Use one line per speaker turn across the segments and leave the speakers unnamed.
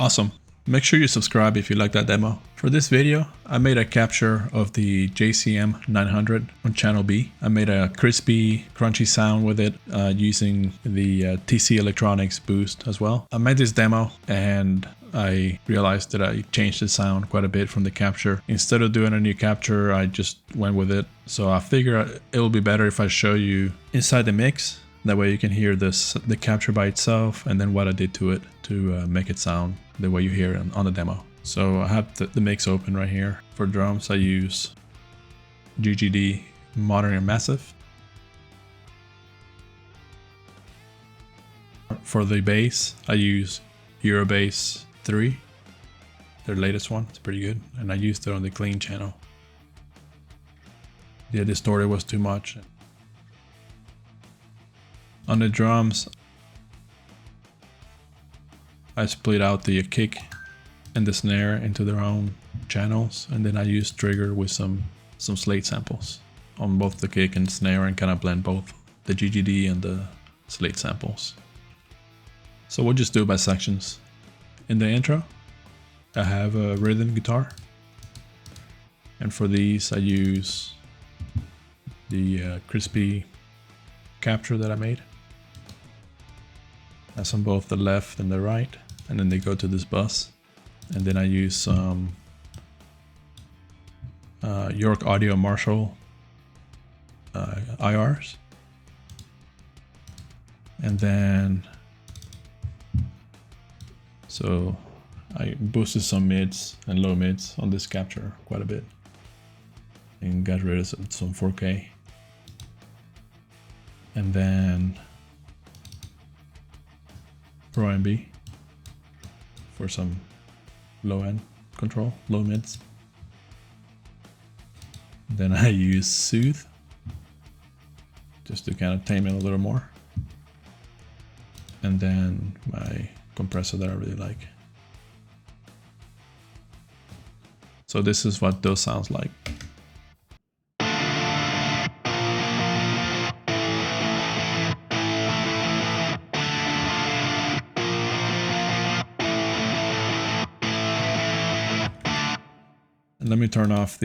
Awesome. Make sure you subscribe if you like that demo. For this video, I made a capture of the JCM 900 on channel B. I made a crispy, crunchy sound with it using the TC Electronics boost as well. I made this demo and I realized that I changed the sound quite a bit from the capture. Instead of doing a new capture, I just went with it. So I figure it will be better if I show you inside the mix. That way you can hear the capture by itself and then what I did to it to make it sound the way you hear it on the demo. So I have the mix open right here. For drums I use GGD Modern and Massive. For the bass I use Eurobass III, their latest one. It's pretty good, and I used it on the clean channel. The distorted was too much. On the drums I split out the kick and the snare into their own channels, and then I use trigger with some Slate samples on both the kick and snare and kind of blend both the GGD and the Slate samples. So we'll just do it by sections. In the intro I have a rhythm guitar, and for these I use the crispy capture that I made. That's on both the left and the right, and then they go to this bus. And then I use some York Audio Marshall IRs. And then, so I boosted some mids and low mids on this capture quite a bit and got rid of some 4K. And then Pro MB for some low end control, low mids. Then I use Soothe just to kind of tame it a little more. And then my compressor that I really like. So this is what those sounds like. Let me turn off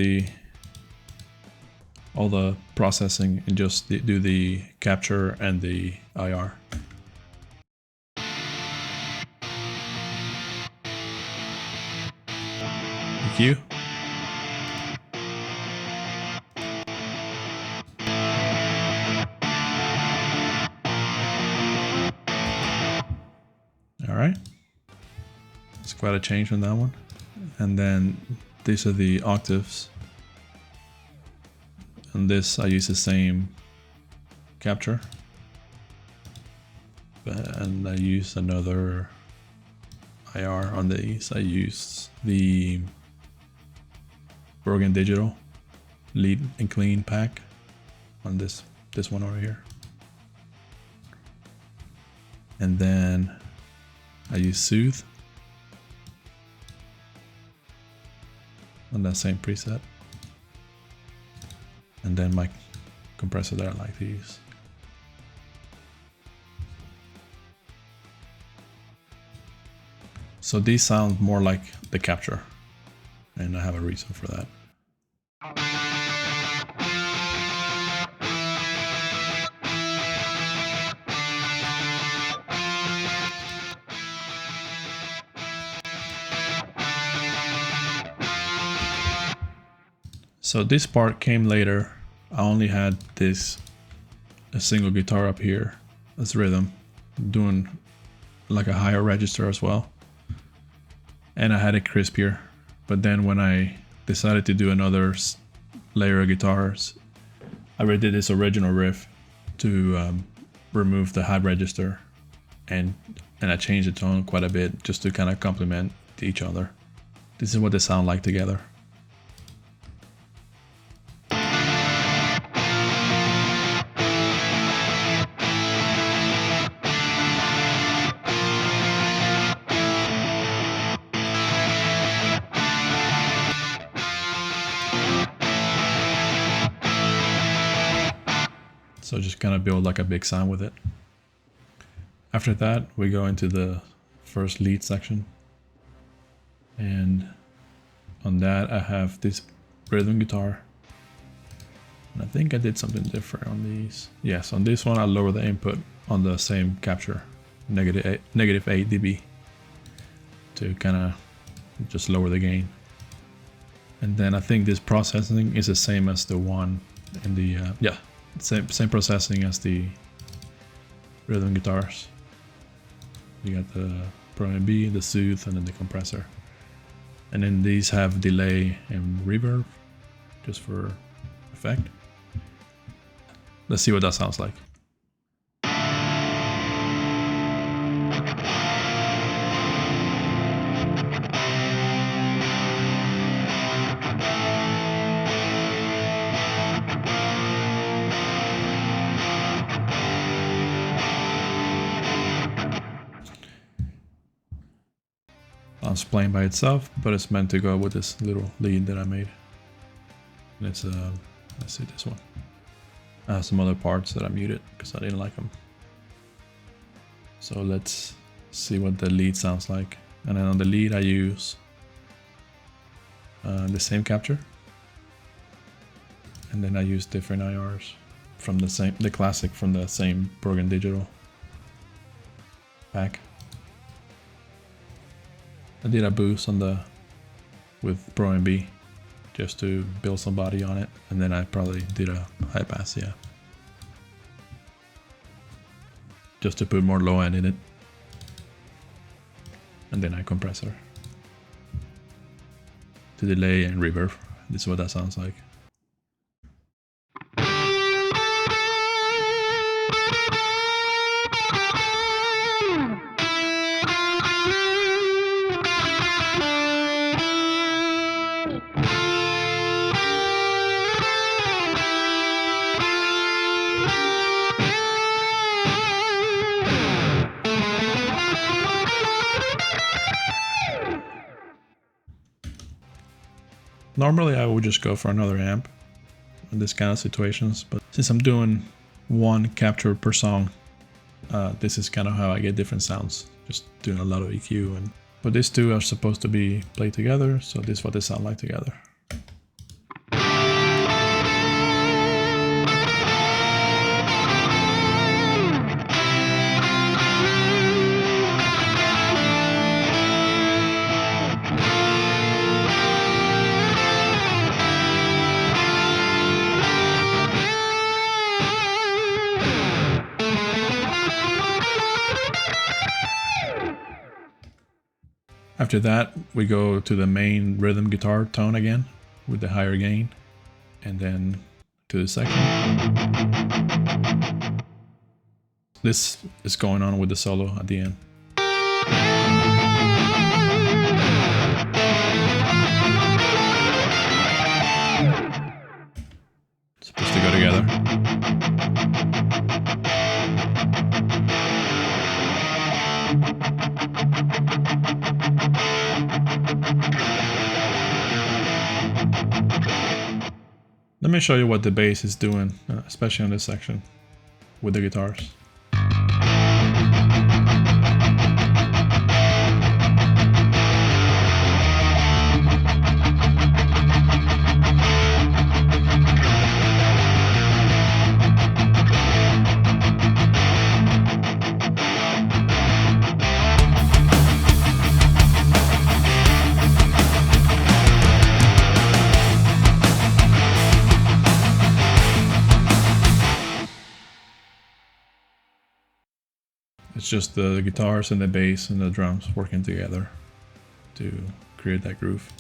all the processing and just do the capture and the IR. EQ. All right, it's quite a change on that one. And then these are the octaves. And this I use the same capture. And I use another IR on these. I use the Getgood Digital lead and clean pack on this one over here. And then I use Soothe on that same preset. And then my compressor that I like to use. So these sound more like the capture, and I have a reason for that. So this part came later. I only had a single guitar up here as rhythm, doing like a higher register as well. And I had it crispier. But then when I decided to do another layer of guitars, I redid this original riff to remove the high register, and I changed the tone quite a bit just to kind of complement each other. This is what they sound like together. So just kind of build like a big sound with it. After that, we go into the first lead section. And on that I have this rhythm guitar. And I think I did something different on these. Yes, on this one I lower the input on the same capture, -8 dB, to kind of just lower the gain. And then I think this processing is the same as the one in the yeah, same processing as the rhythm guitars. You got the Pro B, the Soothe, and then the compressor. And then these have delay and reverb, just for effect. Let's see what that sounds like. It's playing by itself, but it's meant to go with this little lead that I made. And it's let's see this one. I have some other parts that I muted because I didn't like them. So let's see what the lead sounds like. And then on the lead I use the same capture, and then I use different IRs from the classic from the same Getgood Digital pack. I did a boost on with Pro B just to build some body on it, and then I probably did a high pass, yeah, just to put more low end in it, and then I compressor to delay and reverb. This is what that sounds like. Normally I would just go for another amp in this kind of situations, but since I'm doing one capture per song, this is kind of how I get different sounds, just doing a lot of EQ. But these two are supposed to be played together, so this is what they sound like together. After that, we go to the main rhythm guitar tone again with the higher gain, and then to the second. This is going on with the solo at the end. It's supposed to go together. Let me show you what the bass is doing, especially on this section with the guitars. It's just the guitars and the bass and the drums working together to create that groove.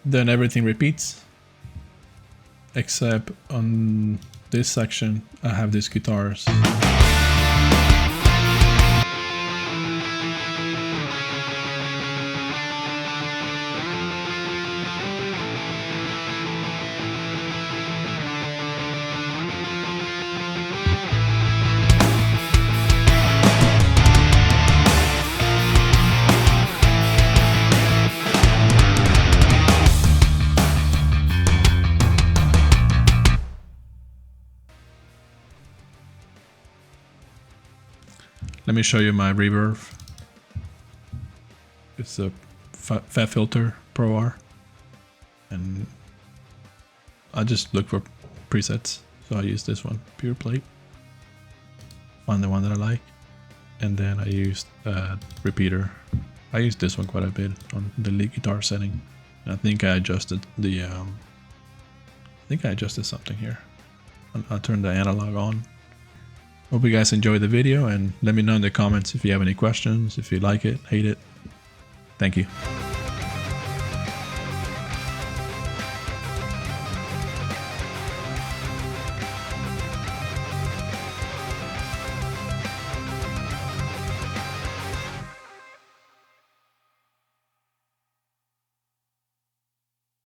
Then everything repeats, except on this section I have these guitars. Let me show you my reverb. It's a Fabfilter Pro R. And I just look for presets. So I use this one, Pure Plate. Find the one that I like. And then I used repeater. I used this one quite a bit on the lead guitar setting. And I think I adjusted the something here. I'll turn the analog on. Hope you guys enjoyed the video, and let me know in the comments if you have any questions, if you like it, hate it. Thank you.